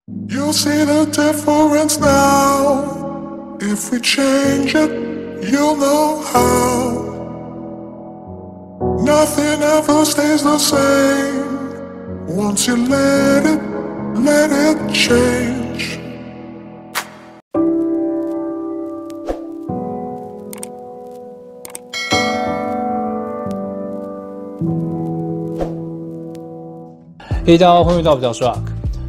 You'll see the difference now. If we change it, you'll know how. Nothing ever stays the same. Once you let it change.大家好，歡迎回到比較 Rock。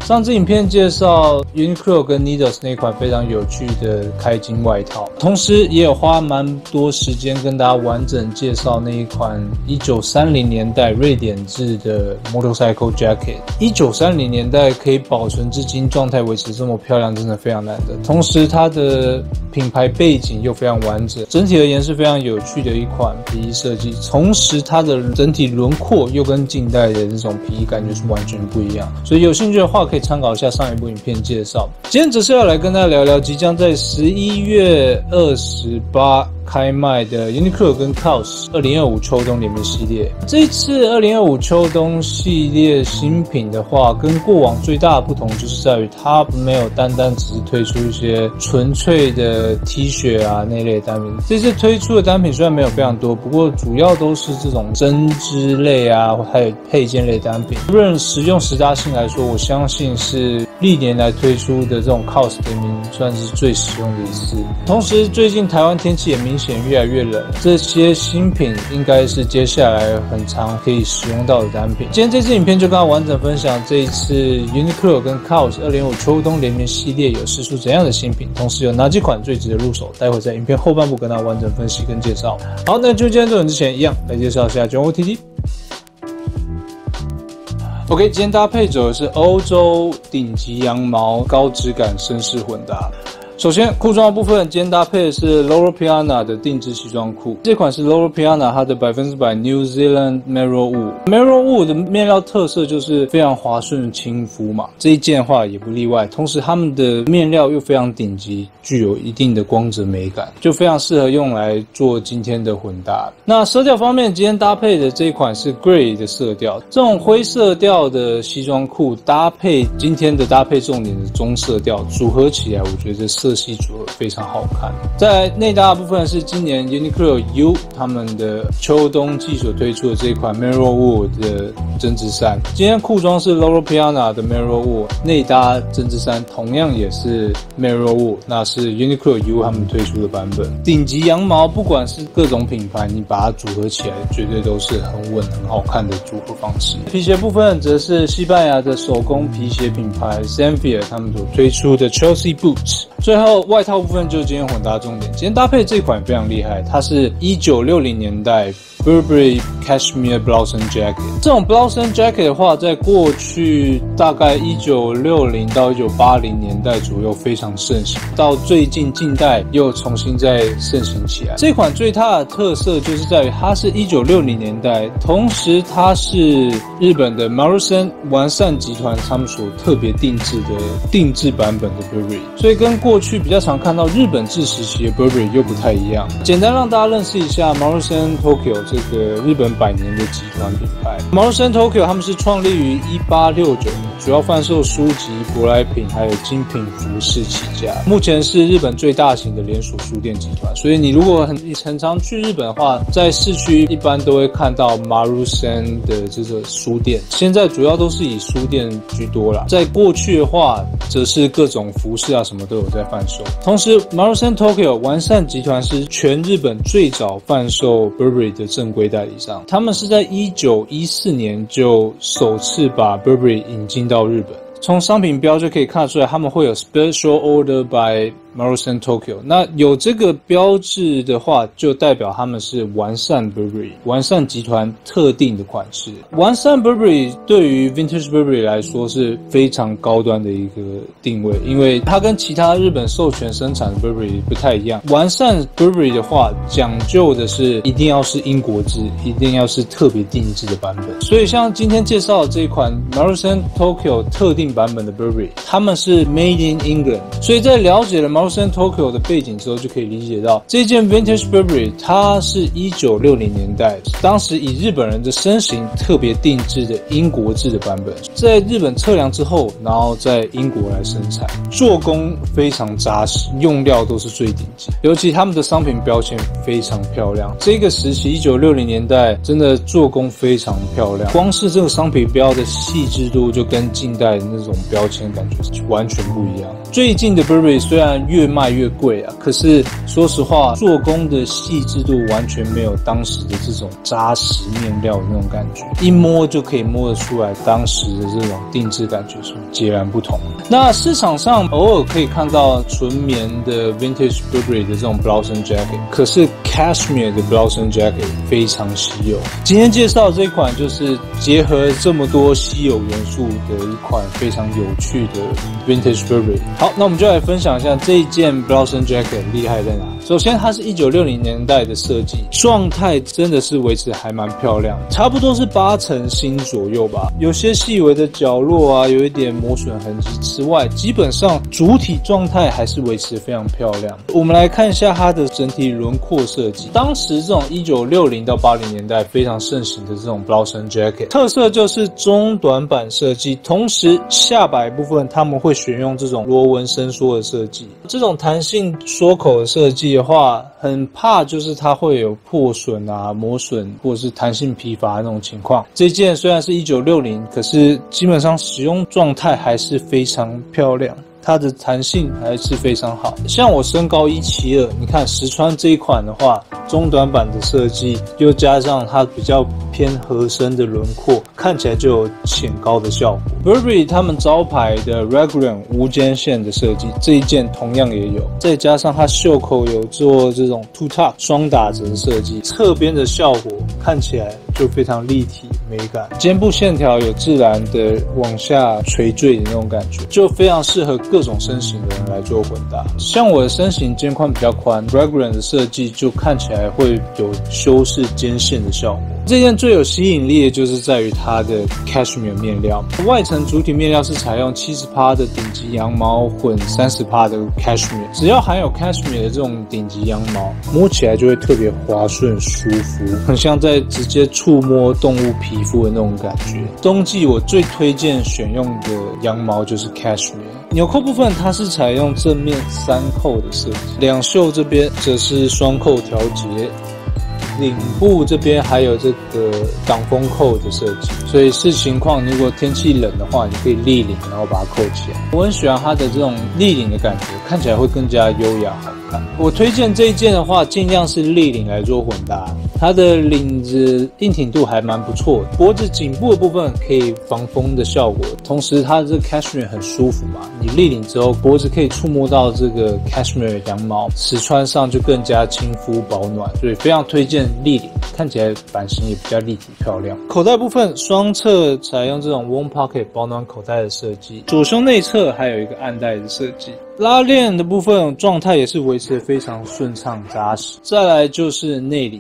上支影片介紹 Uniqlo 跟 Adidas 那款非常有趣的開襟外套，同時也有花蠻多時間跟大家完整介紹那一款1930年代瑞典制的 Motorcycle Jacket。1930年代可以保存至今状態維持這麼漂亮，真的非常難得。同時它的品牌背景又非常完整，整體而言是非常有趣的一款皮衣設計，同時它的整體輪廓又跟近代的這種皮衣感覺是完全不一樣，所以有興趣的話可以參考一下上一部影片介紹。今天只是要來跟大家聊聊即將在11月28開賣的 Uniqlo 跟 COS 2025秋冬聯名系列。這一次2025秋冬系列新品的話，跟過往最大的不同就是在於它沒有單只是推出一些純粹的 T 恤啊那類的單品。這次推出的單品雖然沒有非常多，不過主要都是這種針織類啊，還有配件類單品。無論實用實搭性來說，我相信是歷年來推出的這種 COS 聯名算是最實用的一次。同時最近台灣天氣也明顯越來越冷，這些新品應該是接下來很常可以使用到的單品。今天這支影片就跟大家完整分享這一次 Uniqlo 跟 COS 2025秋冬聯名系列有釋出怎樣的新品，同時有哪幾款最值得入手，待會在影片後半部跟大家完整分析跟介紹。好，那就今天做人之前一樣來介紹一下 John OTT。OK， 今天搭配走的是歐洲頂級羊毛高質感紳士混搭。首先，褲裝的部分，今天搭配的是 Loro Piana 的定制西裝褲。這款是 Loro Piana 它的100% New Zealand Merino Wool。Merino Wool 的面料特色就是非常滑順親膚嘛，這一件的話也不例外。同時，它們的面料又非常頂級，具有一定的光澤美感，就非常適合用來做今天的混搭。那色調方面，今天搭配的這一款是 Grey 的色調，這種灰色調的西裝褲搭配今天的搭配重點的棕色調，組合起來，我覺得色系組合非常好看。在內搭的部分是今年 Uniqlo U 他們的秋冬季所推出的這一款 Merino Wool 的針織衫。今天褲裝是 Loro Piana 的 Merino Wool， 內搭針織衫同樣也是 Merino Wool， 那是 Uniqlo U 他們推出的版本。頂級羊毛，不管是各種品牌，你把它組合起來，絕對都是很穩、很好看的組合方式。皮鞋部分則是西班牙的手工皮鞋品牌 Zamfir 他們所推出的 Chelsea Boots。最後外套部分就是今天混搭重點，今天搭配這款非常厲害，它是1960年代 Burberry Cashmere Blossom Jacket。這種 Blossom Jacket 的話，在過去大概1960到1980年代左右非常盛行，到最近近代又重新再盛行起来。這款最大的特色就是在於它是1960年代，同時它是日本的 Marusan 完善集團他們所特別定制版本的 Burberry， 所以跟過去比較常看到日本制時期的 Burberry 又不太一樣。簡單讓大家認識一下 Marusan Tokyo 這個日本百年的集團品牌。Marusan Tokyo 他們是創立於1869年，主要販售書籍、舶來品還有精品服飾起家。目前是日本最大型的連鎖書店集團，所以你如果很常去日本的話，在市區一般都會看到 Marusan 的這個書店。現在主要都是以書店居多啦，在過去的話，則是各種服飾啊什麼都有在販售。同時 Marusan Tokyo 完善集團是全日本最早販售 Burberry 的正規代理商，他們是在1914年就首次把 Burberry 引进到日本。從商品標就可以看得出來，他們會有 Special Order by Marusan Tokyo。那有這個標誌的話，就代表他們是完善 Burberry 完善集團特定的款式。完善 Burberry 對於 Vintage Burberry 來說是非常高端的一個定位，因為它跟其他日本授權生產的 Burberry 不太一樣。完善 Burberry 的話，講究的是一定要是英國制，一定要是特別定制的版本。所以像今天介紹的這一款 Marusan Tokyo 特定版本的 Burberry， 他們是 Made in England。所以在了解了 Marusan Tokyo 的背景之後，就可以理解到這件 Vintage Burberry 它是1960年代，當時以日本人的身形特別定制的英國制的版本，在日本測量之後，然後在英國來生產，做工非常扎實，用料都是最頂級，尤其他們的商品標籤非常漂亮。這個時期1960年代真的做工非常漂亮，光是这個商品標的細緻度就跟近代的那種標籤感覺是完全不一樣。最近的 Burberry 雖然越賣越貴啊，可是說實話，做工的細緻度完全沒有當時的這種扎實面料的那種感覺，一摸就可以摸得出來當時的這種定制感覺是截然不同。那市場上偶爾可以看到純棉的 Vintage Burberry 的這種 Blouse Jacket， 可是 Cashmere 的 Blouse Jacket 非常稀有。今天介紹的這一款就是結合這麼多稀有元素的一款非常有趣的 Vintage Burberry。好，那我們就來分享一下這一件 Blouse Jacket 厲害在哪。首先，它是1960年代的設計，狀態真的是維持還蠻漂亮，差不多是8成新左右吧。有些細微的角落啊，有一點磨損痕跡之外，基本上主體狀態還是維持得非常漂亮。我們來看一下它的整體輪廓設計。當時這種1960到80年代非常盛行的這種 Blouse Jacket， 特色就是中短版設計，同時下擺部分他們會選用這種螺紋伸縮的設計。這種彈性縮口的設計的話，很怕就是它會有破損啊、磨損或者是彈性疲乏的那種情況。這件雖然是1960，可是基本上使用狀態還是非常漂亮，它的彈性還是非常好。像我身高172，你看實穿這一款的話，中短版的設計又加上它比較偏合身的輪廓，看起來就有淺高的效果。Burberry 他們招牌的 Raglan 無肩線的設計，這一件同樣也有，再加上它袖口有做這種 two tuck 雙打折設計，側邊的效果看起來就非常立體美感，肩部線條有自然的往下垂墜的那種感覺，就非常適合各種身形的人來做混搭。像我的身形肩寬比較寬， Raglan 的設計就看起來會有修飾肩線的效果。這件最有吸引力的就是在於它的 Cashmere 面料，外層主體面料是採用 70% 的頂級羊毛混 30% 的 Cashmere， 只要含有 Cashmere 的這種頂級羊毛，摸起來就會特別滑順舒服，很像在直接觸摸動物皮膚的那種感覺。冬季我最推薦選用的羊毛就是 Cashmere。紐扣部分它是採用正面3扣的設計，兩袖這邊則是雙扣調節，領部這邊還有這個擋風扣的設計，所以視情況，如果天氣冷的話，你可以立領，然後把它扣起來。我很喜歡它的這種立領的感覺，看起來會更加優雅好看。我推薦這一件的話，盡量是立領來做混搭，它的領子硬挺度還蠻不錯的，脖子頸部的部分可以防風的效果，同時它的這個 Cashmere 很舒服嘛，你立領之後，脖子可以觸摸到這個 Cashmere 羊毛，實穿上就更加親膚保暖，所以非常推薦立領，看起來版型也比較立體漂亮。口袋部分雙側採用這種 warm pocket 保暖口袋的設計，左胸內側還有一個暗袋的設計。拉鏈的部分狀態也是維持得非常順暢扎實。再來就是內裡，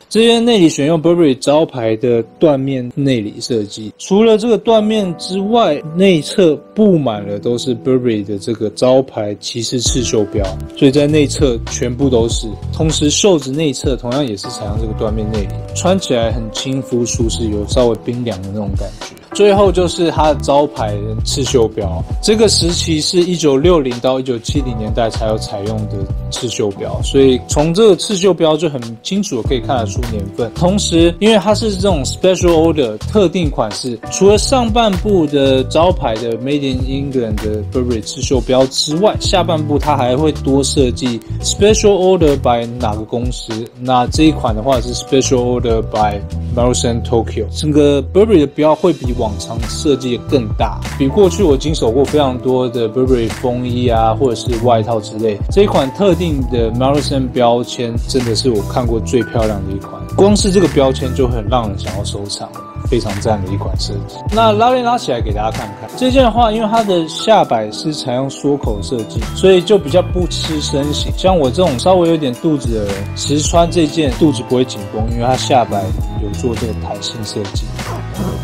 這件內裡選用 Burberry 招牌的緞面內裡設計，除了這個緞面之外，內側布滿了都是 Burberry 的這個招牌騎士刺繡標，所以在內側全部都是。同時袖子內側同樣也是採用這個緞面內裡，穿起來很親膚舒適，有稍微冰涼的那種感覺。最後就是它的招牌刺繡標，這個時期是1960到1970年代才有採用的刺繡標，所以從這個刺繡標就很清楚的可以看得出年份。同時因為它是這種 special order 特定款式，除了上半部的招牌的 Made in England 的 Burberry 刺繡標之外，下半部它還會多設計 special order by 哪個公司，那這一款的話是 special order by Marusan Tokyo。 整個 Burberry 的標會比往常設計的更大，比過去我經手過非常多的 Burberry 風衣啊，或者是外套之類，這一款特定的 Marusan 標籤真的是我看過最漂亮的一款，光是這個標籤就很讓人想要收藏，非常讚的一款設計。那拉鏈拉起來給大家看看，這件的話因為它的下擺是採用縮口設計，所以就比較不吃身形，像我这種稍微有點肚子的人，實穿這件肚子不會緊繃，因為它下擺有做这個彈性設計。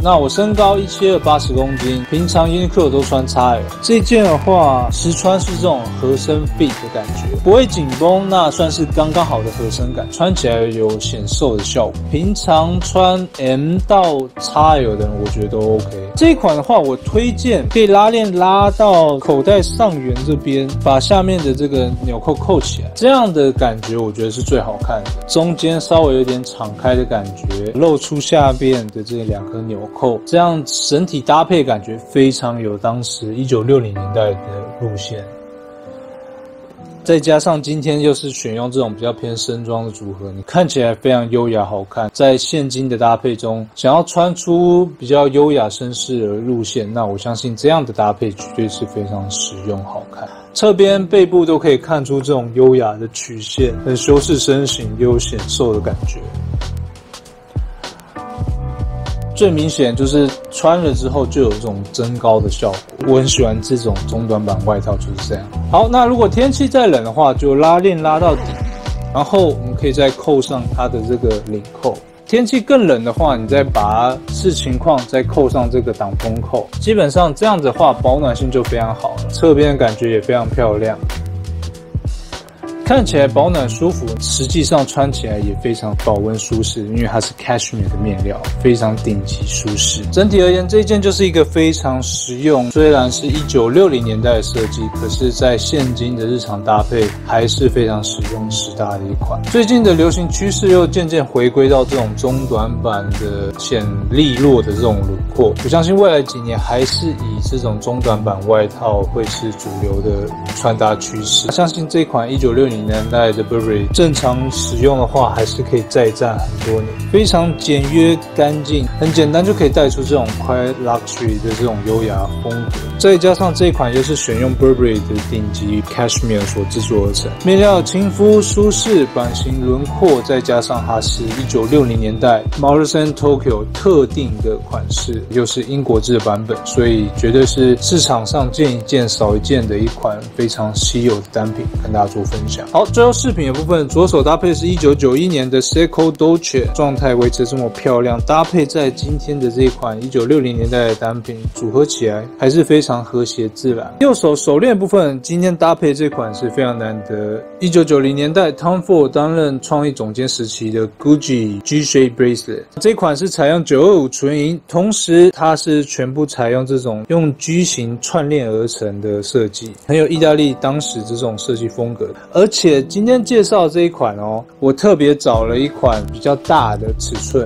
那我身高17280公斤，平常 Uniqlo 都穿 XL。這件的話，實穿是這種合身 fit 的感覺，不會緊繃，那算是剛剛好的合身感，穿起來有顯瘦的效果。平常穿 M 到 XL 的人，我覺得都 OK。這一款的話，我推薦可以拉鏈拉到口袋上緣這邊，把下面的這個紐扣扣起來，這樣的感覺我覺得是最好看的。中間稍微有點敞開的感覺，露出下面的這兩顆紐扣，這樣整體搭配感覺非常有當時1960年代的路線。再加上今天又是選用這種比較偏深裝的組合，你看起來非常優雅好看。在現今的搭配中，想要穿出比較優雅紳士的路線，那我相信這樣的搭配絕對是非常實用好看。側邊背部都可以看出這種優雅的曲線，很修飾身形又有顯瘦的感覺。最明顯就是穿了之後就有这種增高的效果，我很喜歡這種中短版外套就是這樣。好，那如果天氣再冷的話，就拉鏈拉到底，然後我們可以再扣上它的這個領扣。天氣更冷的話，你再把它視情況再扣上這個擋風扣，基本上這樣子的話保暖性就非常好了，側邊的感覺也非常漂亮。看起來保暖舒服，實際上穿起來也非常保溫舒適，因為它是 cashmere 的面料，非常頂級舒適。整體而言，這一件就是一個非常實用，雖然是1960年代的設計，可是在現今的日常搭配還是非常實用實搭的一款。最近的流行趨勢又漸漸回歸到這種中短版的淺利落的這種輪廓，我相信未來幾年還是以這種中短版外套會是主流的穿搭趨勢。相信這款1960年代的 Burberry 正常使用的話，還是可以再戰很多年。非常簡約乾淨，很簡單就可以帶出這種 quiet luxury 的這種優雅風格。再加上這一款又是選用 Burberry 的頂級 cashmere 所製作而成，面料親膚舒適，版型輪廓，再加上它是1960年代 Martens & Tokyo 特定的款式，又是英國制的版本，所以絕對是市場上見一件少一件的一款非常稀有的單品，跟大家做分享。好，最後飾品的部分，左手搭配是1991年的 Seiko Dolce， 狀態維持這麼漂亮，搭配在今天的這一款1960年代的單品，組合起來還是非常和諧自然。右手手鏈部分，今天搭配這款是非常難得。1990年代 Tom Ford 擔任創意總監時期的 Gucci G-Shaped Bracelet， 這款是採用925純銀，同時它是全部採用這種用 G 型串鏈而成的設計，很有意大利當時這種設計風格。而且今天介紹這一款我特別找了一款比較大的尺寸。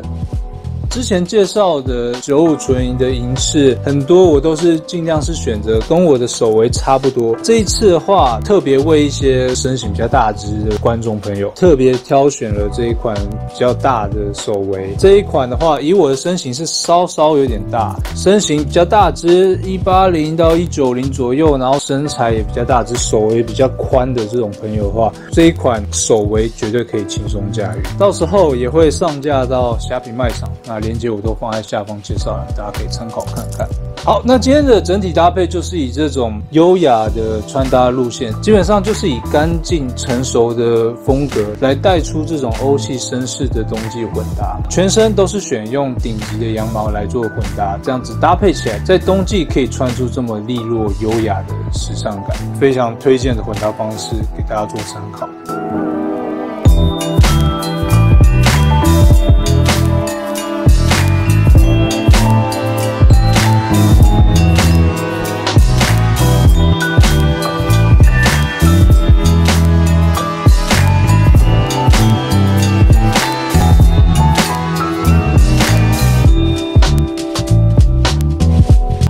之前介紹的95純銀的銀飾，很多我都是盡量是選擇跟我的手圍差不多。這一次的話，特別為一些身形比較大只的觀眾朋友，特別挑選了這一款比較大的手圍。這一款的話，以我的身形是稍稍有點大，身形比較大只，180到190左右，然後身材也比較大只，手圍比較寬的這種朋友的話，這一款手圍絕對可以輕鬆駕馭。到時候也會上架到蝦皮賣場，那鏈接我都放在下方介紹欄，大家可以參考看看。好，那今天的整體搭配就是以這種優雅的穿搭路線，基本上就是以乾淨成熟的風格來帶出這種歐系紳士的冬季混搭。全身都是選用頂級的羊毛來做混搭，這樣子搭配起來，在冬季可以穿出這麼利落優雅的時尚感，非常推薦的混搭方式給大家做參考。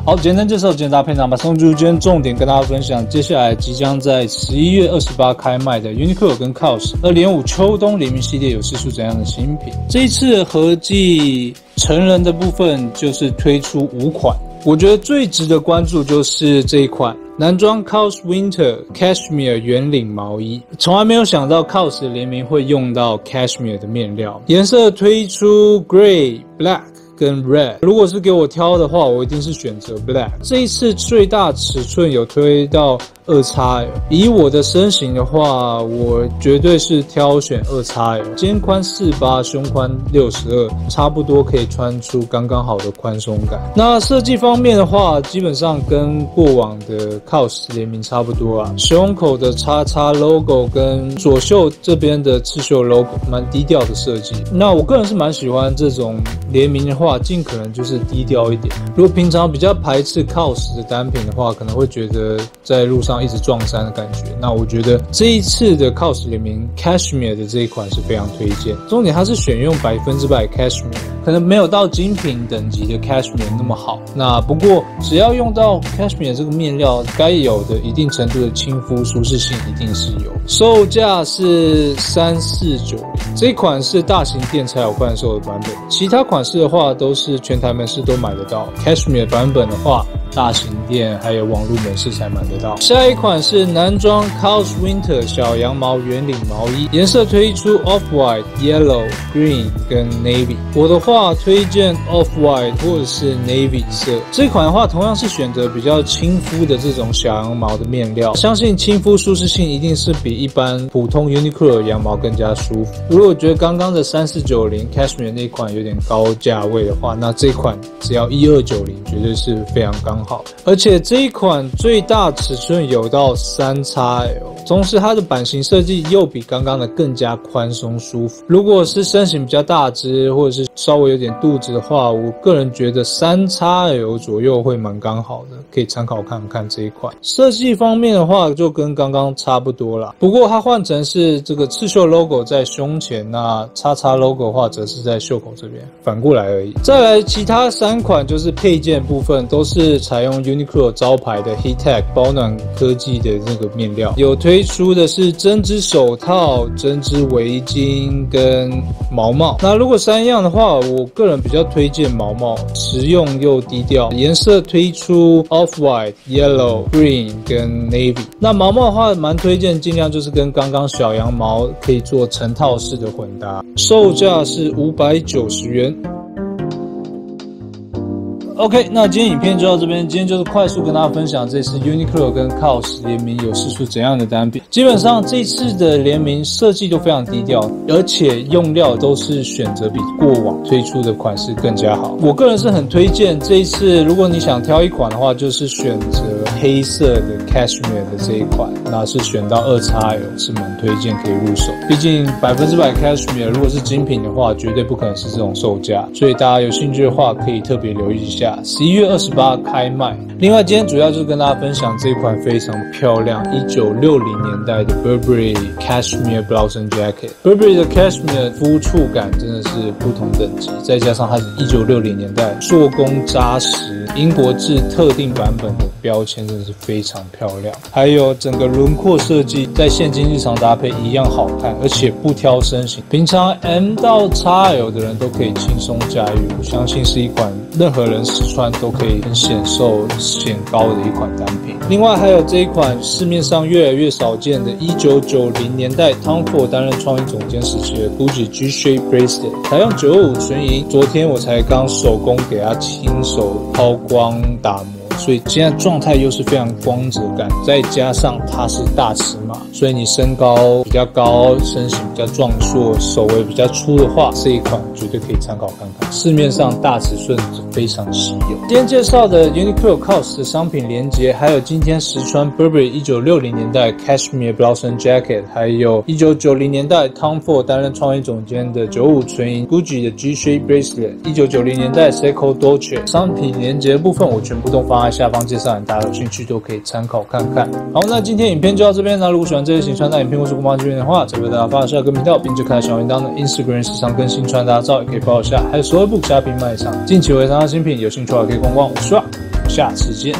好，簡單介紹今天搭配，那麼送出今天重點跟大家分享，接下來即將在11月28開賣的 Uniqlo 跟 COS 2.5秋冬聯名系列有釋出怎樣的新品？這一次合計成人的部分就是推出5款，我覺得最值得關注就是這一款男裝 COS Winter Cashmere 圓領毛衣，從來沒有想到 COS 的聯名會用到 Cashmere 的面料，顏色推出 Gray、Black跟 Red， 如果是給我挑的話，我一定是選擇 Black。這一次最大尺寸有推到 2XL。以我的身形的話，我絕對是挑選 2XL， 肩寬48，胸寬62，差不多可以穿出剛剛好的寬鬆感。那設計方面的話，基本上跟過往的 COS 聯名差不多啊，胸口的XX logo 跟左袖這邊的刺繡 logo 蠻低調的設計。那我個人是蠻喜歡這種聯名的話，盡可能就是低調一點。如果平常比較排斥 COS 的單品的話，可能會覺得在路上一直撞衫的感覺。那我覺得這一次的 COS 聯名 Cashmere 的這一款是非常推薦。重點它是選用100% Cashmere， 可能沒有到精品等級的 Cashmere 那麼好。那不過只要用到 Cashmere 這個面料，該有的一定程度的親膚舒適性一定是有。售價是3490，這一款是大型店才有販售的版本，其他款式的話都是全台門市都買得到。Cashmere 版本的話，大型店還有網絡門市才買得到。下一款是男裝 COS Winter 小羊毛圓領毛衣，顏色推出 Off-White、Yellow、Green 跟 Navy。我的話推薦 Off-White 或者是 Navy 色。這款的話同樣是選擇比較親膚的這種小羊毛的面料，相信親膚舒適性一定是比一般普通 Uniqlo 羊毛更加舒服。如果覺得剛剛的3490 Cashmere 那款有點高價位的話，那這款只要1290絕對是非常剛好。而且這一款最大尺寸有到 3XL， 同時它的版型設計又比刚剛的更加寬鬆舒服。如果是身形比較大只或者是稍微有點肚子的話，我個人覺得 3XL 左右會蠻剛好的，可以參考看看这一款。設計方面的話就跟剛剛差不多啦，不過它換成是這個刺繡 logo 在胸前，那XX logo 的話則是在袖口這邊，反過來而已。再來其他3款就是配件部分都是採用 Uniqlo 招牌的 Heattech 保暖科技的那個面料，有推出的是針織手套、針織圍巾跟毛帽。那如果3樣的話，我個人比較推薦毛帽，實用又低調，顏色推出 Off-White、Yellow、Green 跟 Navy。那毛帽的話蠻推薦盡量就是跟剛剛小羊毛可以做成套式的混搭，售價是590元。OK， 那今天影片就到這邊。今天就是快速跟大家分享這次 Uniqlo 跟 COS 聯名有釋出怎樣的單品。基本上這次的聯名設計都非常低調，而且用料都是選擇比過往推出的款式更加好。我個人是很推薦這一次，如果你想挑一款的話，就是選擇黑色的 Cashmere 的這一款，那是選到 2XL 是蠻推薦可以入手。畢竟100% Cashmere 如果是精品的話，絕對不可能是這種售價，所以大家有興趣的話可以特別留意一下。11月28開賣。另外今天主要就是跟大家分享這款非常漂亮1960年代的 Burberry Cashmere Blouse and Jacket。Burberry 的 Cashmere 膚觸感真的是不同等級，再加上它是1960年代做工扎實，英國製特定版本的標籤真的是非常漂亮，還有整個輪廓設計在現今日常搭配一樣好看，而且不挑身形，平常 M 到 XL 的人都可以輕鬆駕馭。我相信是一款任何人試穿都可以很顯瘦顯高的一款單品。另外還有這一款市面上越來越少見的1990年代 Tom Ford 擔任創意總監時期的 Gucci G-Shape Bracelet， 採用95純銀。昨天我才剛手工給它親手拋光打磨，所以現在狀態又是非常光澤感，再加上它是大尺碼，所以你身高比較高，身形比較壯碩，手圍比較粗的話，這一款絕對可以參考看看。市面上大尺寸是非常稀有。今天介紹的 Uniqlo COS 的商品連結，還有今天實穿 Burberry 1960年代 Cashmere Blouse and Jacket， 還有1990年代 Tom Ford 擔任創意總監的95純銀 Gucci 的 G-Shape Bracelet， 1990年代 Seiko Dolce。 商品連結的部分我全部都放在下方介紹欄，大家有興趣都可以參考看看。好，那今天影片就到這邊。那如果喜歡這類型穿搭影片或是官方資訊的話，請為大家發下個頻道，並且開小鈴鐺的 Instagram 時常更新穿搭照，也可以報一下。還有所有部蝦皮賣場，近期微商的新品，有興趣的話可以逛逛。我是Rock，下次見。